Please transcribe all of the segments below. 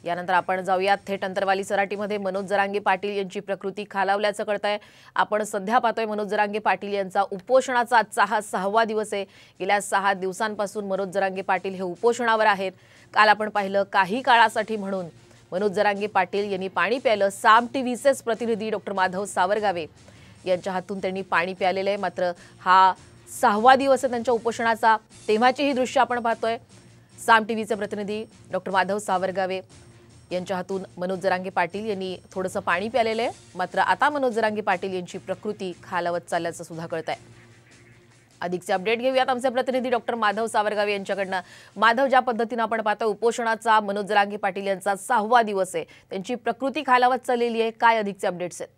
यानंतर आपण जाऊयात थेट अंतरवाली सराटीमध्ये मनोज जरांगे पाटील यांची प्रकृती खालावल्याचं कळतंय। आपण सध्या पाहतोय मनोज जरांगे पाटील यांचा उपोषणाचा आजचा हा 6वा दिवस आहे। गेल्या 6 दिवसांपासून मनोज जरांगे पाटील हे उपोषणावर आहेत। काल आपण पाहिलं काही काळासाठी म्हणून मनोज जरांगे पाटील यांनी पाणी प्यायलं। साम टीव्हीचेच प्रतिनिधी डॉक्टर माधव सावरगावे यांच्या हातून त्यांनी पाणी प्यायलेलं आहे। मात्र हा 6वा दिवस आहे त्यांच्या उपोषणाचा, तेव्हाची ही दृश्य आपण पाहतोय। साम टीव्हीचे प्रतिनिधी डॉक्टर माधव सावरगावे यांच्या हातून मनोज जरांगे पाटील यांनी थोडंसं पाणी प्यायलेलं आहे। मात्र आता मनोज जरांगे पाटील यांची प्रकृती खालावत चालल्याचं सुद्धा कळतंय। अधिकचे अपडेट घेऊयात आमचे प्रतिनिधी डॉक्टर माधव सावरगावे यांच्याकडनं। माधव, ज्या पद्धतीने आपण पाहतोय उपोषणाचा मनोज जरांगे पाटील यांचा 6वा दिवस आहे, त्यांची प्रकृती खालावत चाललेली आहे, काय अधिकचे अपडेट्स आहेत?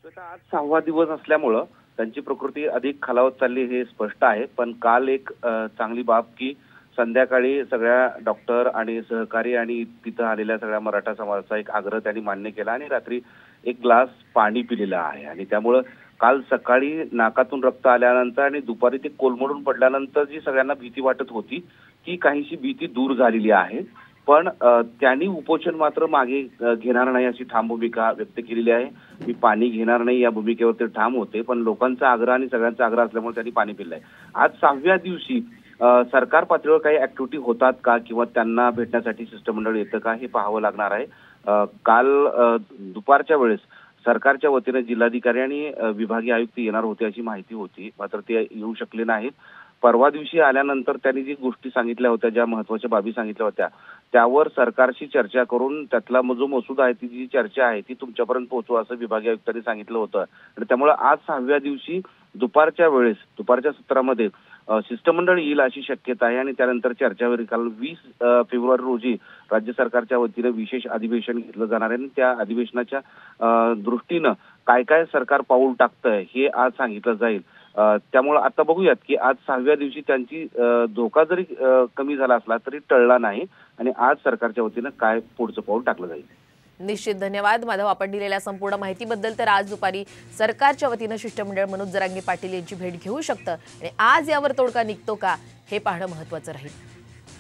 श्वेता, आज 6वा दिवस असल्यामुळे त्यांची प्रकृती अधिक खालावत चालली हे स्पष्ट आहे। पण काल एक चांगली बाब की संध्याकाळी सगळ्या डॉक्टर आणि सहकारी आणि तिथं आलेल्या सगळ्या मराठा समाजाचा एक आग्रह त्यांनी मान्य केला आणि रात्री एक ग्लास पाणी पिलेलं आहे। आणि त्यामुळे काल सकाळी नाकातून रक्त आल्यानंतर आणि दुपारी ते कोलमडून पडल्यानंतर जी सगळ्यांना भीती वाटत होती ती काहीशी भीती दूर झालेली आहे। पण त्यांनी उपोषण मात्र मागे घेणार नाही अशी ठाम भूमिका व्यक्त केलेली आहे। मी पाणी घेणार नाही या भूमिकेवर ते ठाम होते, पण लोकांचा आग्रह आणि सगळ्यांचा आग्रह असल्यामुळे त्यांनी पाणी पिलंय। आज 6व्या दिवशी सरकार पातळीवर काही ऍक्टिव्हिटी होतात का किंवा त्यांना भेटण्यासाठी शिष्टमंडळ येतं का हे पाहावं लागणार आहे। काल दुपारच्या वेळेस सरकारच्या वतीने जिल्हाधिकारी आणि विभागीय आयुक्त येणार होते अशी माहिती होती, मात्र ते येऊ शकले नाहीत। परवा दिवशी आल्यानंतर त्यांनी जी गोष्टी सांगितल्या होत्या, ज्या महत्त्वाच्या बाबी सांगितल्या होत्या, त्यावर सरकारशी चर्चा करून त्यातला जो मसुदा आहे, ती जी चर्चा आहे ती तुमच्यापर्यंत पोहोचवा असं विभागीय आयुक्तांनी सांगितलं होतं। आणि त्यामुळे आज 6व्या दिवशी दुपारच्या सत्रामध्ये शिष्टमंडळ येईल अशी शक्यता आहे। आणि त्यानंतर चर्चा होईल। काल 20 फेब्रुवारी रोजी राज्य सरकारच्या वतीने विशेष अधिवेशन घेतलं जाणार आहे आणि त्या अधिवेशनाच्या दृष्टीनं काय काय सरकार पाऊल टाकतंय हे आज सांगितलं जाईल। त्यामुळे आता बघूयात की आज 6व्या दिवशी त्यांची धोका जरी कमी झाला असला तरी टळला नाही आणि आज सरकारच्या वतीनं काय पुढचं पाऊल टाकलं जाईल। निश्चित, धन्यवाद माधव आपण दिलेल्या संपूर्ण माहितीबद्दल। तर आज दुपारी सरकारच्या वतीने शिष्टमंडळ मनोज जरांगे पाटील यांची भेट घेऊ शकतं आणि आज यावर तोडगा निघतो का हे पाहणं महत्त्वाचं राहील।